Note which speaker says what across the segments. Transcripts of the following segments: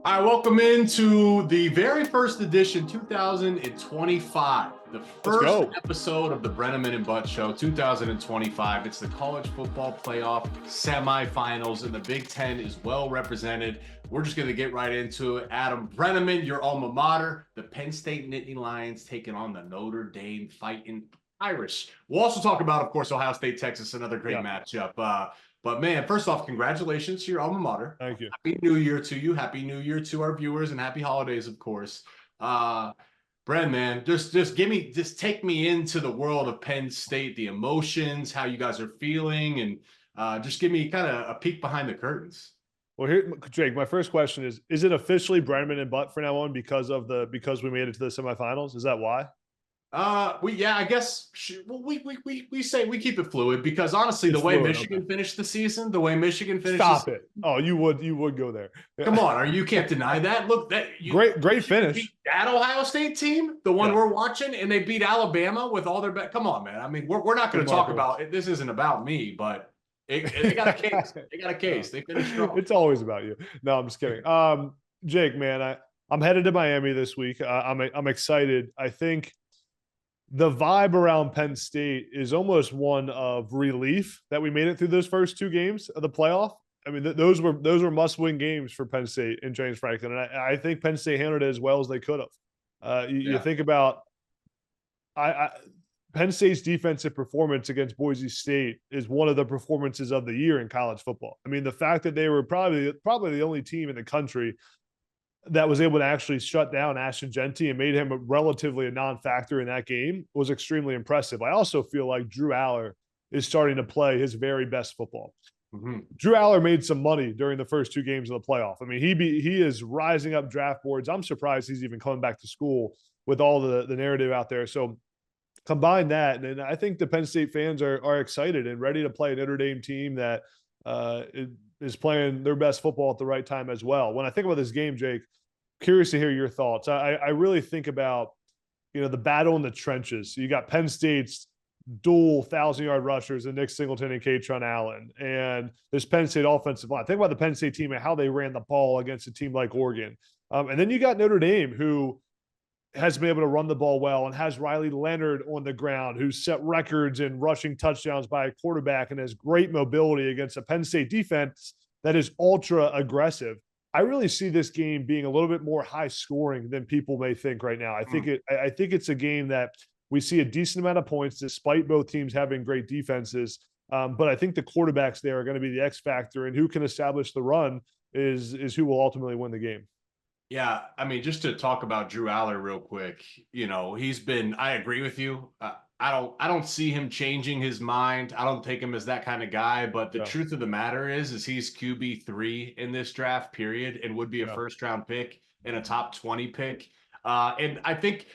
Speaker 1: I welcome into the very first edition, 2025, the
Speaker 2: Let's
Speaker 1: first
Speaker 2: go.
Speaker 1: episode of the Breneman and Butt Show, 2025. It's the College Football Playoff Semifinals, and the Big Ten is well represented. We're just going to get right into it. Adam Breneman, your alma mater, the Penn State Nittany Lions taking on the Notre Dame Fighting Irish. We'll also talk about, of course, Ohio State, Texas, another great matchup. But man, first off, congratulations to your alma mater.
Speaker 2: Thank you.
Speaker 1: Happy New Year to you. Happy New Year to our viewers, and happy holidays, of course. Bren, man, just take me into the world of Penn State, the emotions, how you guys are feeling, and just give me kind of a peek behind the curtains.
Speaker 2: Well, here, Jake, my first question is it officially Breneman and Butt from now on because we made it to the semifinals? Is that why?
Speaker 1: I guess we say we keep it fluid because honestly,
Speaker 2: It's
Speaker 1: the way
Speaker 2: fluid,
Speaker 1: Michigan finished the season, the way Michigan finished.
Speaker 2: Stop it! Oh, you would go there.
Speaker 1: Come on, you can't deny that. Look,
Speaker 2: great finish.
Speaker 1: Beat that Ohio State team, the one we're watching, and they beat Alabama with all their come on, man. I mean, we're not going to talk about it. This isn't about me, but they got a case. They got a case. They finished strong.
Speaker 2: It's always about you. No, I'm just kidding. Jake, man, I'm headed to Miami this week. I'm excited. I think the vibe around Penn State is almost one of relief that we made it through those first two games of the playoff. I mean, those were must-win games for Penn State and James Franklin, and I think Penn State handled it as well as they could have. You think about Penn State's defensive performance against Boise State is one of the performances of the year in college football. I mean, the fact that they were probably the only team in the country that was able to actually shut down Ashton Jeanty and made him relatively a non-factor in that game was extremely impressive. I also feel like Drew Aller is starting to play his very best football. Mm-hmm. Drew Aller made some money during the first two games of the playoff. I mean, he is rising up draft boards. I'm surprised he's even coming back to school with all the narrative out there. So combine that, and I think the Penn State fans are excited and ready to play a Notre Dame team that is playing their best football at the right time as well. When I think about this game, Jake, curious to hear your thoughts. I really think about, the battle in the trenches. You got Penn State's dual 1,000-yard rushers and Nick Singleton and Katron Allen, and this Penn State offensive line. Think about the Penn State team and how they ran the ball against a team like Oregon. And then you got Notre Dame, who has been able to run the ball well and has Riley Leonard on the ground, who's set records in rushing touchdowns by a quarterback and has great mobility against a Penn State defense that is ultra aggressive. I really see this game being a little bit more high scoring than people may think right now. I think it's a game that we see a decent amount of points despite both teams having great defenses. But I think the quarterbacks there are going to be the X factor, and who can establish the run is who will ultimately win the game.
Speaker 1: Yeah, I mean, just to talk about Drew Aller real quick, he's been. I agree with you. I don't see him changing his mind. I don't take him as that kind of guy. But the truth of the matter is he's QB3 in this draft, period, and would be a first-round pick and a top 20 pick. And I think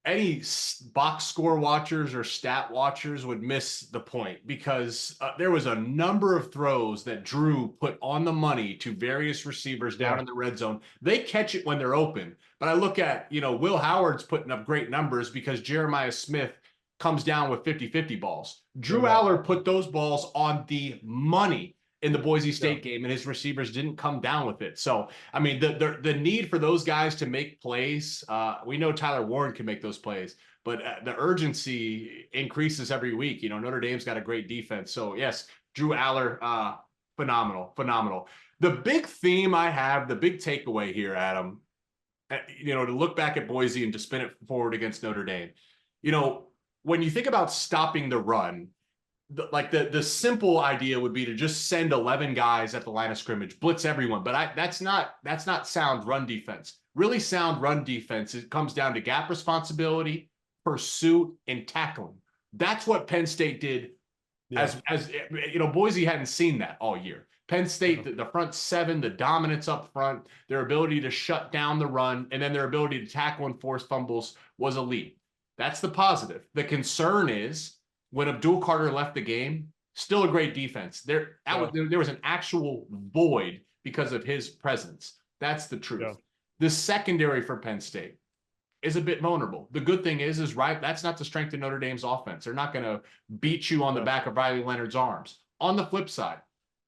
Speaker 1: any box score watchers or stat watchers would miss the point because there was a number of throws that Drew put on the money to various receivers down in the red zone. They catch it when they're open. But I look at, Will Howard's putting up great numbers because Jeremiah Smith comes down with 50-50 balls. Drew Aller put those balls on the money in the Boise State game, and his receivers didn't come down with it. So, I mean, the need for those guys to make plays, we know Tyler Warren can make those plays, but the urgency increases every week. Notre Dame's got a great defense. So, yes, Drew Aller, phenomenal. The big theme I have, the big takeaway here, Adam, to look back at Boise and to spin it forward against Notre Dame, when you think about stopping the run, the simple idea would be to just send 11 guys at the line of scrimmage, blitz everyone. But that's not sound run defense. Really sound run defense, it comes down to gap responsibility, pursuit, and tackling. That's what Penn State did. As Boise hadn't seen that all year. Penn State, the front seven, the dominance up front, their ability to shut down the run, and then their ability to tackle and force fumbles was elite. That's the positive. The concern is when Abdul Carter left the game, still a great defense. There was an actual void because of his presence. That's the truth. Yeah. The secondary for Penn State is a bit vulnerable. The good thing is that's not the strength of Notre Dame's offense. They're not going to beat you on the back of Riley Leonard's arms. On the flip side,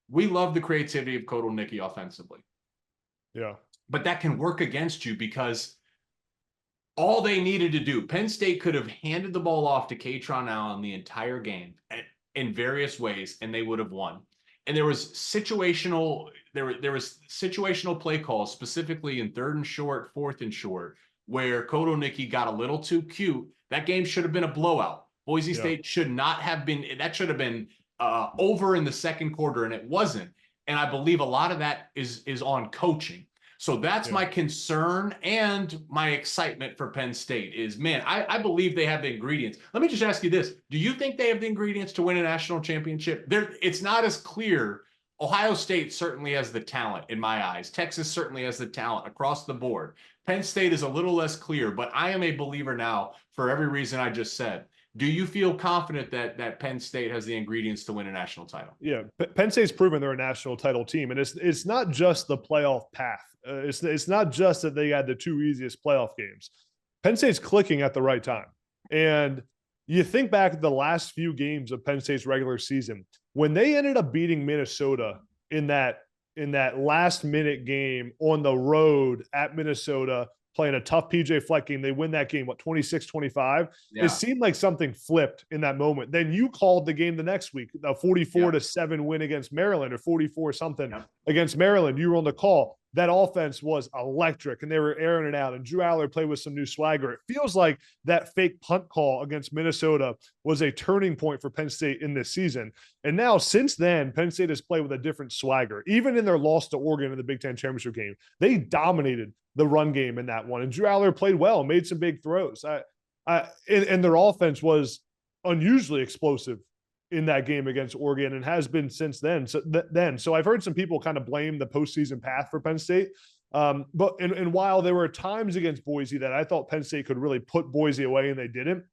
Speaker 1: we love the creativity of Kodal Nicki offensively.
Speaker 2: Yeah.
Speaker 1: but that can work against you because all they needed to do, Penn State could have handed the ball off to Katron Allen the entire game in various ways, and they would have won. And there was situational play calls, specifically in 3rd and short, 4th and short, where Koto Nicky got a little too cute. That game should have been a blowout. Boise State should not have been. That should have been over in the 2nd quarter, and it wasn't. And I believe a lot of that is on coaching. So that's my concern and my excitement for Penn State is, man, I believe they have the ingredients. Let me just ask you this. Do you think they have the ingredients to win a national championship? It's not as clear. Ohio State certainly has the talent in my eyes. Texas certainly has the talent across the board. Penn State is a little less clear, but I am a believer now for every reason I just said. Do you feel confident that Penn State has the ingredients to win a national title?
Speaker 2: Yeah, Penn State's proven they're a national title team, and it's not just the playoff path. It's not just that they had the 2 easiest playoff games. Penn State's clicking at the right time, and you think back to the last few games of Penn State's regular season when they ended up beating Minnesota in that last minute game on the road at Minnesota, playing a tough PJ Fleck game. They win that game, 26-25? Yeah. It seemed like something flipped in that moment. Then you called the game the next week, a 44-7 win against Maryland, or 44-something against Maryland. You were on the call. That offense was electric, and they were airing it out. And Drew Aller played with some new swagger. It feels like that fake punt call against Minnesota was a turning point for Penn State in this season. And now, since then, Penn State has played with a different swagger. Even in their loss to Oregon in the Big Ten championship game, they dominated the run game in that one. And Drew Aller played well, made some big throws. And their offense was unusually explosive in that game against Oregon, and has been since then. So I've heard some people kind of blame the postseason path for Penn State. But while there were times against Boise that I thought Penn State could really put Boise away and they didn't,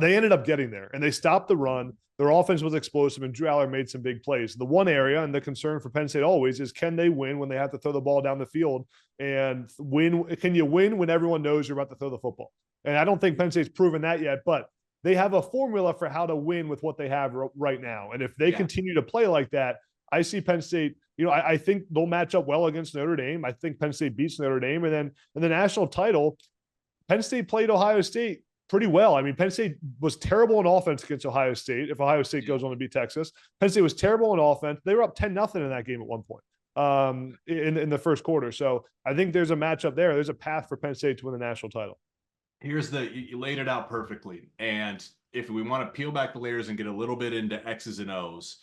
Speaker 2: they ended up getting there, and they stopped the run. Their offense was explosive, and Drew Aller made some big plays. The one area, and the concern for Penn State always, is can they win when they have to throw the ball down the field, and can you win when everyone knows you're about to throw the football? And I don't think Penn State's proven that yet, but they have a formula for how to win with what they have right now. And if they continue to play like that, I see Penn State, I think they'll match up well against Notre Dame. I think Penn State beats Notre Dame. And then in the national title, Penn State played Ohio State pretty well. I mean, Penn State was terrible in offense against Ohio State. If Ohio State goes on to beat Texas, Penn State was terrible in offense. They were up 10-0 in that game at one point in the first quarter. So I think there's a matchup there. There's a path for Penn State to win the national title.
Speaker 1: You laid it out perfectly. And if we want to peel back the layers and get a little bit into X's and O's,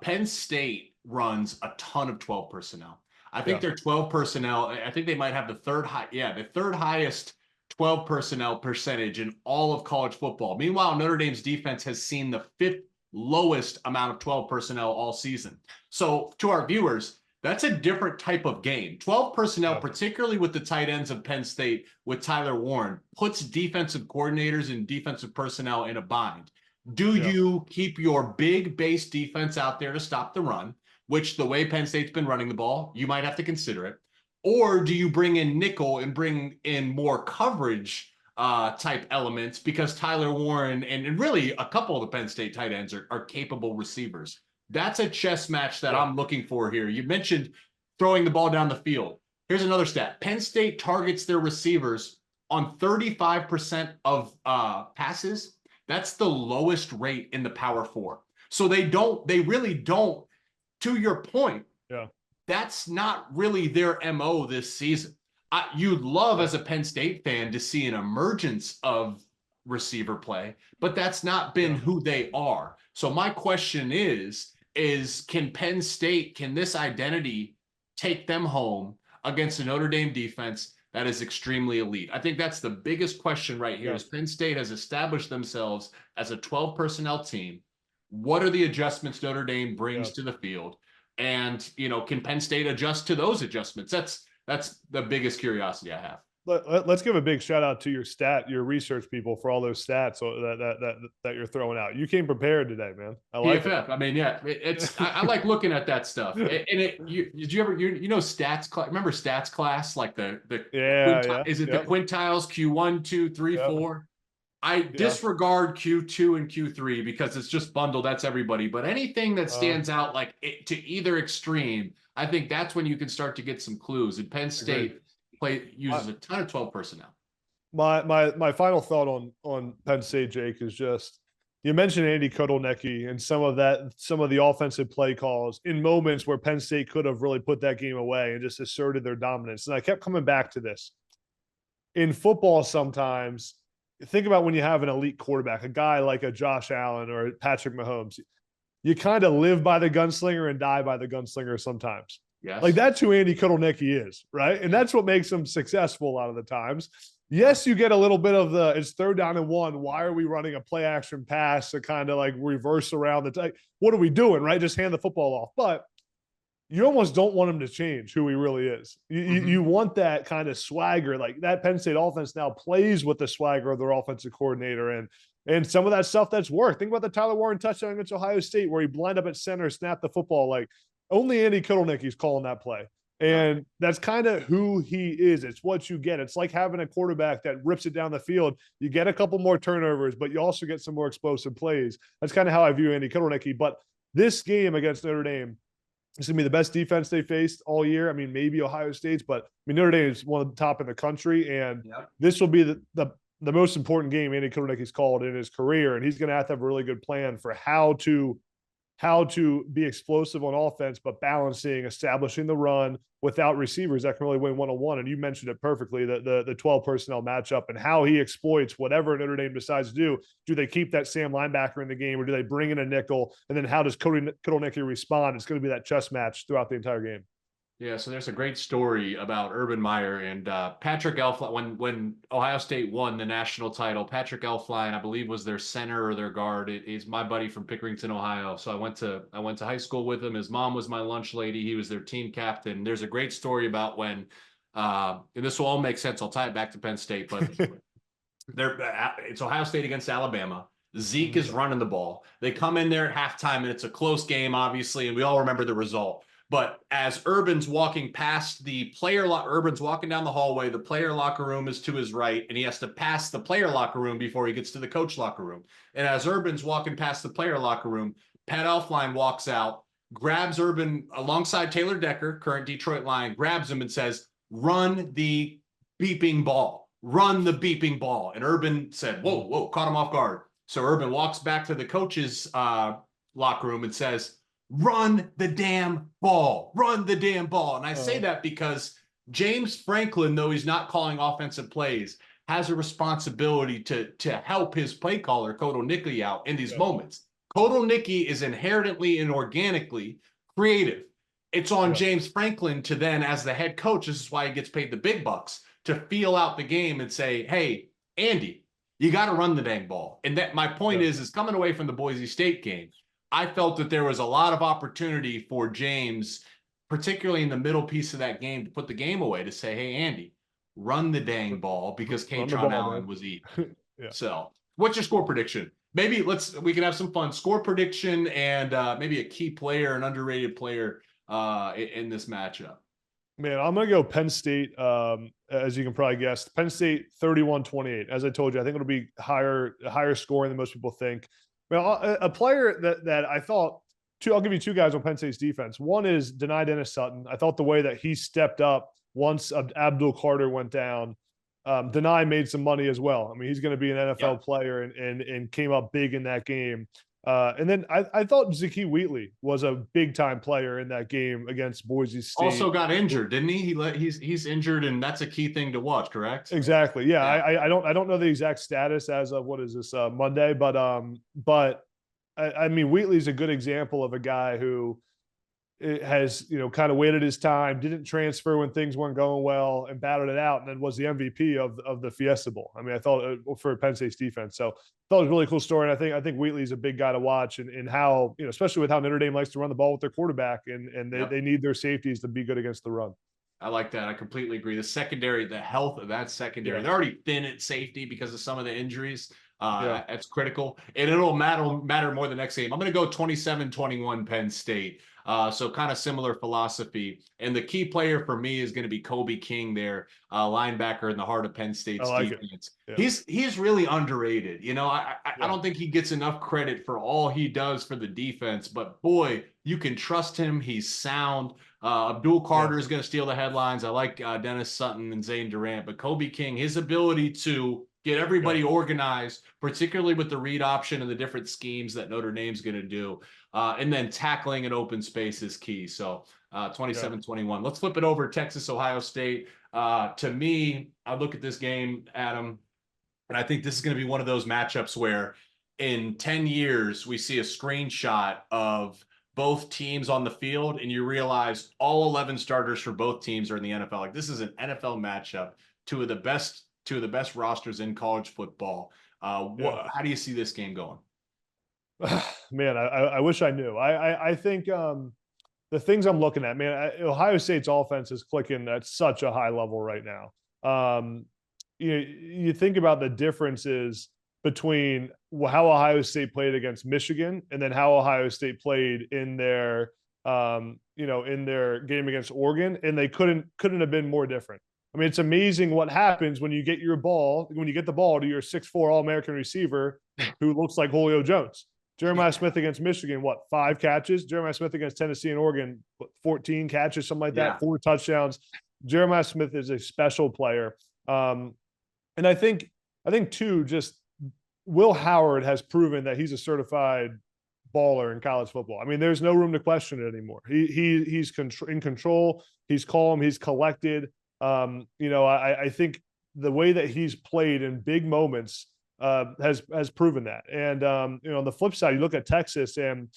Speaker 1: Penn State runs a ton of 12 personnel. I think their 12 personnel, I think they might have the third highest 12 personnel percentage in all of college football. Meanwhile, Notre Dame's defense has seen the 5th lowest amount of 12 personnel all season. So to our viewers, that's a different type of game. 12 personnel, particularly with the tight ends of Penn State with Tyler Warren, puts defensive coordinators and defensive personnel in a bind. Do you keep your big base defense out there to stop the run, which the way Penn State's been running the ball, you might have to consider it? Or do you bring in nickel and bring in more coverage type elements, because Tyler Warren and really a couple of the Penn State tight ends are capable receivers? That's a chess match that I'm looking for here. You mentioned throwing the ball down the field. Here's another stat. Penn State targets their receivers on 35% of passes. That's the lowest rate in the Power 4. So they really don't, to your point, that's not really their MO this season. You'd love as a Penn State fan to see an emergence of receiver play, but that's not been who they are. So my question is can Penn State, can this identity take them home against a Notre Dame defense that is extremely elite? I think that's the biggest question right here. Is Penn State has established themselves as a 12 personnel team. What are the adjustments Notre Dame brings to the field? And, can Penn State adjust to those adjustments? That's the biggest curiosity I have.
Speaker 2: Let's give a big shout out to your research people for all those stats that you're throwing out. You came prepared today, man. I like
Speaker 1: PFF.
Speaker 2: it.
Speaker 1: I mean, I like looking at that stuff. And did you ever, stats class? Remember stats class? Like is it the quintiles, Q1, 2, 3, 4? I
Speaker 2: Yeah.
Speaker 1: disregard Q2 and Q3 because it's just bundled. That's everybody. But anything that
Speaker 2: Uh,
Speaker 1: stands out like to either extreme, I think that's when you can start to get some clues. And Penn
Speaker 2: Agreed.
Speaker 1: State uses a ton of 12 personnel.
Speaker 2: My final thought on Penn State, Jake, is just you mentioned Andy Kotelnicki and some of the offensive play calls in moments where Penn State could have really put that game away and just asserted their dominance. And I kept coming back to this. In football, sometimes think about when you have an elite quarterback, a guy like a Josh Allen or Patrick Mahomes, you kind of live by the gunslinger and die by the gunslinger sometimes.
Speaker 1: Yes.
Speaker 2: Like that's who Andy Kotelnicki is, right? And that's what makes him successful a lot of the times. Yes, you get a little bit of the it's 3rd down and 1. Why are we running a play action pass to kind of like reverse around the what are we doing, right? Just hand the football off. But you almost don't want him to change who he really is. You want that kind of swagger. Like that Penn State offense now plays with the swagger of their offensive coordinator and some of that stuff that's worked. Think about the Tyler Warren touchdown against Ohio State where he blinded up at center, snapped the football. Like only Andy Kotelnicki's calling that play. And that's kind of who he is. It's what you get. It's like having a quarterback that rips it down the field. You get a couple more turnovers, but you also get some more explosive plays. That's kind of how I view Andy Kotelnicki. But this game against Notre Dame, it's going to be the best defense they faced all year. I mean, maybe Ohio State's, but I mean, Notre Dame is one of the top in the country. And this will be the most important game Andy Kotelnicki's called in his career. And he's going to have a really good plan for how to be explosive on offense, but balancing, establishing the run without receivers that can really win one-on-one. And you mentioned it perfectly, the 12 personnel matchup and how he exploits whatever Notre Dame decides to do. Do they keep that Sam linebacker in the game or do they bring in a nickel? And then how does Kotelnicki respond? It's going to be that chess match throughout the entire game.
Speaker 1: Yeah, so there's a great story about Urban Meyer and Patrick Elflein. When Ohio State won the national title, Patrick Elflein, I believe, was their center or their guard. He's my buddy from Pickerington, Ohio. So I went to high school with him. His mom was my lunch lady. He was their team captain. There's a great story about when, and this will all make sense. I'll tie it back to Penn State, but it's Ohio State against Alabama. Zeke is running the ball. They come in there at halftime, and it's a close game, obviously, and we all remember the result. But as Urban's walking past the player, Urban's walking down the hallway, the player locker room is to his right, and he has to pass the player locker room before he gets to the coach locker room. And as Urban's walking past the player locker room, Pat Elflein walks out, grabs Urban alongside Taylor Decker, current Detroit Lion, grabs him and says, "Run the beeping ball. Run the beeping ball." And Urban said, whoa, caught him off guard. So Urban walks back to the coach's locker room and says, "Run the damn ball, run the damn ball." And I say that because James Franklin, though he's not calling offensive plays, has a responsibility to help his play caller, Kotelnicki, out in these moments. Kotelnicki is inherently and organically creative. It's on James Franklin to then, as the head coach, this is why he gets paid the big bucks, to feel out the game and say, "Hey, Andy, you got to run the dang ball." And that my point is coming away from the Boise State game, I felt that there was a lot of opportunity for James, particularly in the middle piece of that game, to put the game away, to say, "Hey, Andy, run the dang ball," because Katron Allen was eating. So what's your score prediction? Maybe we can have some fun. Score prediction and maybe a key player, an underrated player in this matchup.
Speaker 2: Man, I'm going to go Penn State, as you can probably guess. Penn State 31-28. As I told you, I think it'll be higher scoring than most people think. Well, a player that I thought, I'll give you two guys on Penn State's defense. One is Denai Dennis Sutton. I thought the way that he stepped up once Abdul Carter went down, Denai made some money as well. I mean, he's going to be an NFL player and came up big in that game. And then I thought Zakee Wheatley was a big time player in that game against Boise State.
Speaker 1: Also got injured, didn't he? He's injured, and that's a key thing to watch. Correct?
Speaker 2: Exactly. Yeah. I don't know the exact status as of what is this Monday, but I mean Wheatley's a good example of a guy who has kind of waited his time, didn't transfer when things weren't going well, and battled it out, and then was the MVP of the Fiesta Bowl. I mean, I thought for Penn State's defense. So I thought it was a really cool story. And I think Wheatley's a big guy to watch, and how especially with how Notre Dame likes to run the ball with their quarterback, and they need their safeties to be good against the run.
Speaker 1: I like that. I completely agree. The secondary, the health of that secondary, they're already thin at safety because of some of the injuries. That's critical. And it'll matter more the next game. I'm going to go 27-21 Penn State. So kind of similar philosophy. And the key player for me is going to be Kobe King there, linebacker in the heart of Penn
Speaker 2: I
Speaker 1: State's
Speaker 2: like it.
Speaker 1: defense.
Speaker 2: Yeah.
Speaker 1: He's really underrated. You know, I
Speaker 2: Yeah.
Speaker 1: don't think he gets enough credit for all he does for the defense, but boy, you can trust him. He's sound. Abdul Carter is going to steal the headlines. I like Dennis Sutton and Zane Durant, but Kobe King, his ability to get everybody organized, particularly with the read option and the different schemes that Notre Dame's going to do. And then tackling an open space is key. So 27-21. Let's flip it over. Texas, Ohio State. To me, I look at this game, Adam, and I think this is going to be one of those matchups where in 10 years, we see a screenshot of both teams on the field, and you realize all 11 starters for both teams are in the NFL. Like, this is an NFL matchup, two of the best rosters in college football. How do you see this game going?
Speaker 2: Man, I wish I knew. I think the things I'm looking at, man, Ohio State's offense is clicking at such a high level right now. You think about the differences between how Ohio State played against Michigan and then how Ohio State played in their in their game against Oregon, and they couldn't have been more different. I mean, it's amazing what happens when you get the ball to your 6'4" All-American receiver who looks like Julio Jones. Jeremiah Smith against Michigan, 5 catches? Jeremiah Smith against Tennessee and Oregon, 14 catches, something like that, 4 touchdowns. Jeremiah Smith is a special player. And I think too, just Will Howard has proven that he's a certified baller in college football. I mean, there's no room to question it anymore. He's in control. He's calm. He's collected. I think the way that he's played in big moments has proven that. And on the flip side, you look at Texas and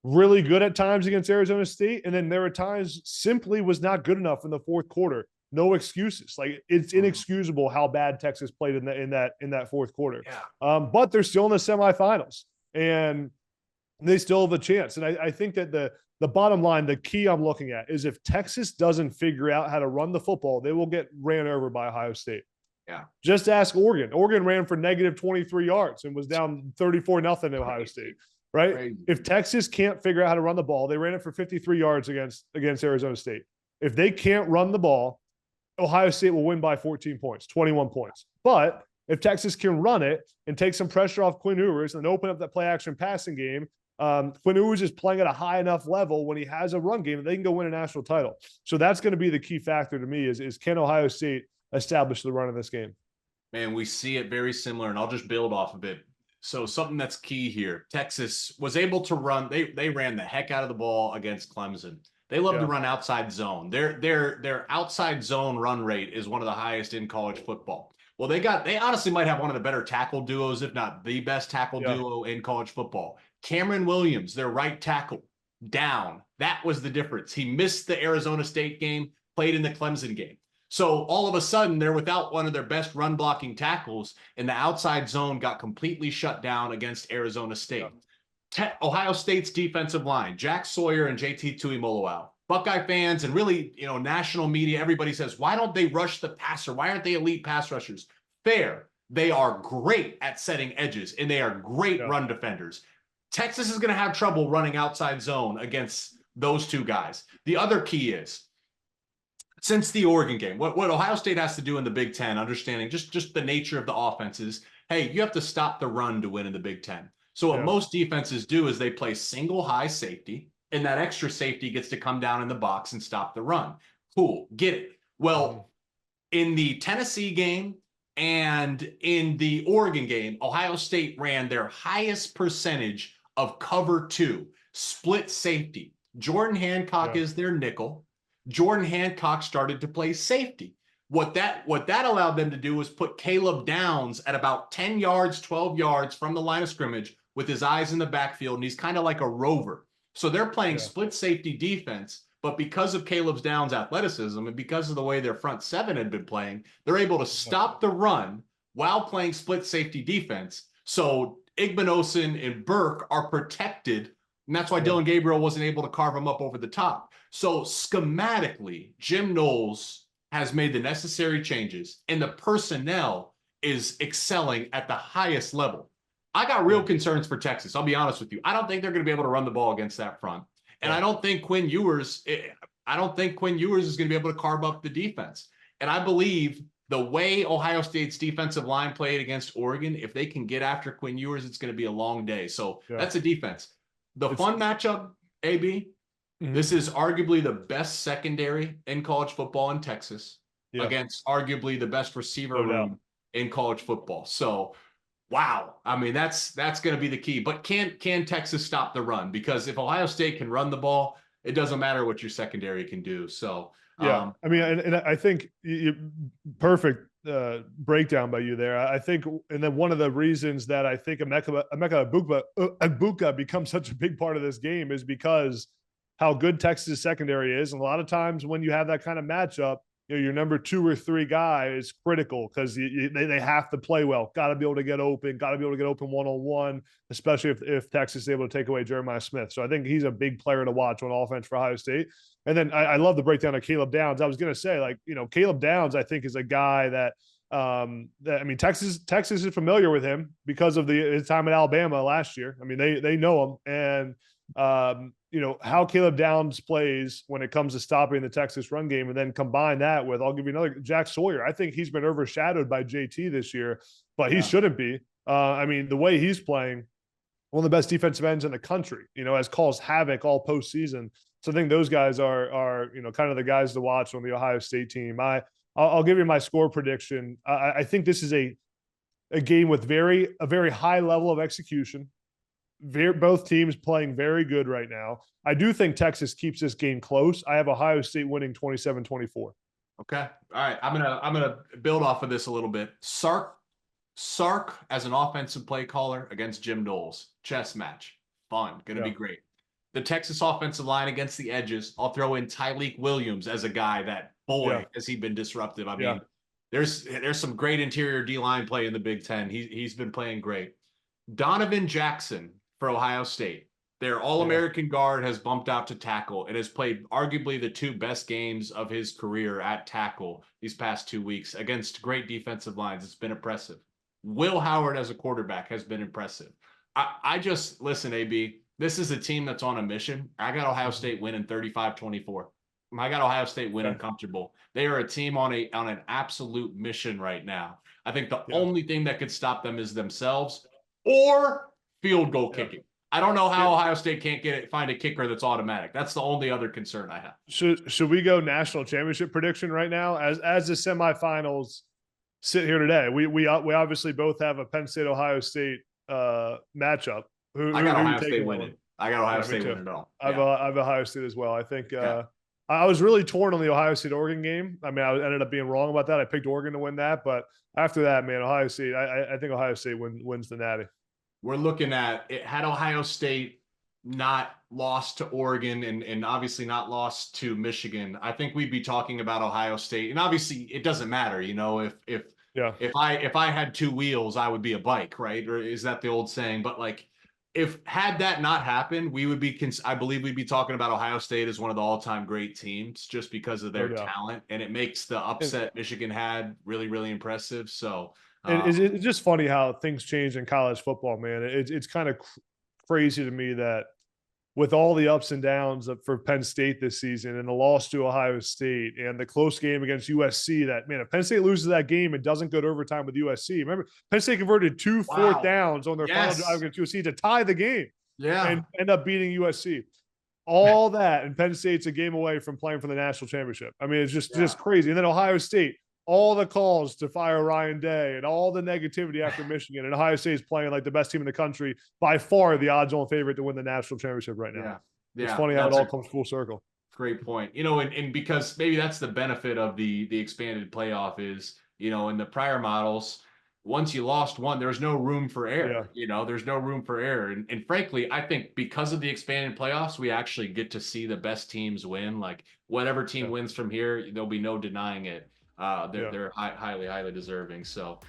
Speaker 2: really good at times against Arizona State, and then there were times simply was not good enough in the fourth quarter. No excuses. Like, it's inexcusable how bad Texas played in that fourth quarter.
Speaker 1: Yeah.
Speaker 2: But they're still in the semifinals, and they still have a chance. And I think that the bottom line, the key I'm looking at is if Texas doesn't figure out how to run the football, they will get ran over by Ohio State.
Speaker 1: Yeah.
Speaker 2: Just ask Oregon. Oregon ran for negative 23 yards and was down 34-0 to Ohio State. Right? Crazy. If Texas can't figure out how to run the ball, they ran it for 53 yards against Arizona State. If they can't run the ball, Ohio State will win by 14 points, 21 points. But if Texas can run it and take some pressure off Quinn Ewers and open up that play action passing game, Quinn Ewers is playing at a high enough level when he has a run game that they can go win a national title. So that's going to be the key factor to me is can Ohio State establish the run of this game?
Speaker 1: Man, we see it very similar, and I'll just build off of it. So something that's key here, Texas was able to run. They ran the heck out of the ball against Clemson. They love to run outside zone. Their outside zone run rate is one of the highest in college football. Well, they honestly might have one of the better tackle duos, if not the best tackle duo in college football. Cameron Williams, their right tackle, down. That was the difference. He missed the Arizona State game, played in the Clemson game. So all of a sudden, they're without one of their best run blocking tackles, and the outside zone got completely shut down against Arizona State. Ohio State's defensive line, Jack Sawyer and JT Tuimoloau. Buckeye fans and really, national media, everybody says, why don't they rush the passer? Why aren't they elite pass rushers? Fair. They are great at setting edges, and they are great run defenders. Texas is going to have trouble running outside zone against those two guys. The other key is, since the Oregon game, what Ohio State has to do in the Big Ten, understanding just the nature of the offenses, hey, you have to stop the run to win in the Big Ten. So what most defenses do is they play single high safety, and that extra safety gets to come down in the box and stop the run. Cool, get it. Well, in the Tennessee game and in the Oregon game, Ohio State ran their highest percentage of cover 2, split safety. Jordan Hancock is their nickel. Jordan Hancock started to play safety. What that allowed them to do was put Caleb Downs at about 10 yards, 12 yards from the line of scrimmage with his eyes in the backfield, and he's kind of like a rover. So they're playing split safety defense, but because of Caleb Downs' athleticism and because of the way their front seven had been playing, they're able to stop the run while playing split safety defense. So Igbinosun and Burke are protected, and that's why Dylan Gabriel wasn't able to carve him up over the top. So schematically, Jim Knowles has made the necessary changes, and the personnel is excelling at the highest level. I got real concerns for Texas. I'll be honest with you. I don't think they're going to be able to run the ball against that front. And I don't think Quinn Ewers is going to be able to carve up the defense. And I believe the way Ohio State's defensive line played against Oregon, if they can get after Quinn Ewers, it's going to be a long day. So that's a defense. Fun matchup, AB. This is arguably the best secondary in college football in Texas against arguably the best receiver room in college football. So, wow. I mean, that's going to be the key. But can Texas stop the run? Because if Ohio State can run the ball, it doesn't matter what your secondary can do. So,
Speaker 2: I mean, and I think perfect breakdown by you there. I think, and then one of the reasons that I think Emeka Egbuka becomes such a big part of this game is because how good Texas secondary is. And a lot of times when you have that kind of matchup, your number 2 or 3 guy is critical because they have to play well. Got to be able to get open. Got to be able to get open one-on-one, especially if Texas is able to take away Jeremiah Smith. So I think he's a big player to watch on offense for Ohio State. And then I love the breakdown of Caleb Downs. I was going to say, Caleb Downs, I think, is a guy that I mean, Texas is familiar with him because of his time at Alabama last year. I mean, they know him. And how Caleb Downs plays when it comes to stopping the Texas run game, and then combine that with, I'll give you another, Jack Sawyer. I think he's been overshadowed by JT this year, but he shouldn't be. I mean, the way he's playing, one of the best defensive ends in the country, has caused havoc all postseason. So I think those guys are kind of the guys to watch on the Ohio State team. I'll give you my score prediction. I think this is a game with a very high level of execution. Both teams playing very good right now. I do think Texas keeps this game close. I have Ohio State winning 27-24.
Speaker 1: Okay. All right. I'm gonna build off of this a little bit. Sark as an offensive play caller against Jim Knowles. Chess match. Fun. Gonna be great. The Texas offensive line against the edges. I'll throw in Tyleik Williams as a guy that, has he been disruptive. I mean, there's some great interior D-line play in the Big Ten. He's been playing great. Donovan Jackson for Ohio State. Their All-American guard has bumped out to tackle and has played arguably the 2 best games of his career at tackle these past 2 weeks against great defensive lines. It's been impressive. Will Howard as a quarterback has been impressive. I just, listen, AB, this is a team that's on a mission. I got Ohio State winning 35-24. I got Ohio State winning comfortable. They are a team on an absolute mission right now. I think the only thing that could stop them is themselves or field goal kicking. I don't know how Ohio State can't find a kicker that's automatic. That's the only other concern I have.
Speaker 2: Should we go national championship prediction right now? As the semifinals sit here today, we obviously both have a Penn State Ohio State matchup.
Speaker 1: I got Ohio State winning. I got Ohio State winning it all.
Speaker 2: I have Ohio State as well. I think I was really torn on the Ohio State Oregon game. I mean, I ended up being wrong about that. I picked Oregon to win that, but after that, man, Ohio State. I think Ohio State wins the Natty.
Speaker 1: We're looking at it. Had Ohio State not lost to Oregon and obviously not lost to Michigan, I think we'd be talking about Ohio State. And obviously, it doesn't matter, if I had 2 wheels, I would be a bike, right? Or is that the old saying? But had that not happened, I believe we'd be talking about Ohio State as one of the all-time great teams just because of their talent, and it makes the upset Michigan had really, really impressive. So,
Speaker 2: and it's just funny how things change in college football, man. It's kind of crazy to me that with all the ups and downs for Penn State this season and the loss to Ohio State and the close game against USC, that, man, if Penn State loses that game and doesn't go to overtime with USC, remember, Penn State converted 2 fourth downs on their final drive against USC to tie the game and end up beating USC. All that, and Penn State's a game away from playing for the national championship. I mean, it's just crazy. And then Ohio State, all the calls to fire Ryan Day and all the negativity after Michigan, and Ohio State is playing like the best team in the country, by far the odds-on favorite to win the national championship right now. It's funny how it all comes full circle.
Speaker 1: Great point. And because maybe that's the benefit of the expanded playoff is, in the prior models, once you lost one, there's no room for error. There's no room for error. And frankly, I think because of the expanded playoffs, we actually get to see the best teams win. Like whatever team wins from here, there'll be no denying it. They're highly deserving. So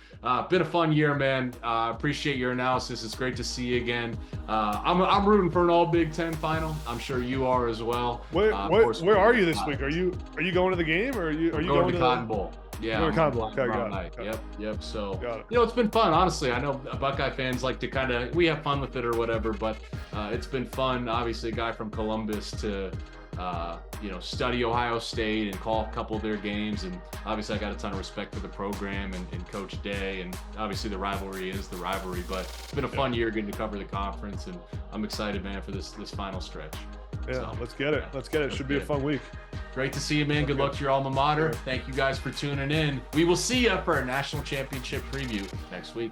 Speaker 1: been a fun year, man. Appreciate your analysis. It's great to see you again. I'm rooting for an all Big Ten final. I'm sure you are as well.
Speaker 2: Where are you this week? Are you going to the game, or are you going
Speaker 1: to the Cotton Bowl? Yeah,
Speaker 2: tomorrow
Speaker 1: night. Yep. So,
Speaker 2: Got it.
Speaker 1: it's been fun. Honestly, I know Buckeye fans like to we have fun with it or whatever, but it's been fun. Obviously, a guy from Columbus to, study Ohio State and call a couple of their games. And obviously, I got a ton of respect for the program and Coach Day. And obviously, the rivalry is the rivalry. But it's been a fun year getting to cover the conference, and I'm excited, man, for this final stretch.
Speaker 2: Yeah,
Speaker 1: so,
Speaker 2: let's get it. Let's get it. Should be a fun week.
Speaker 1: Great to see you, man. Good luck to your alma mater. Thank you guys for tuning in. We will see you for our national championship preview next week.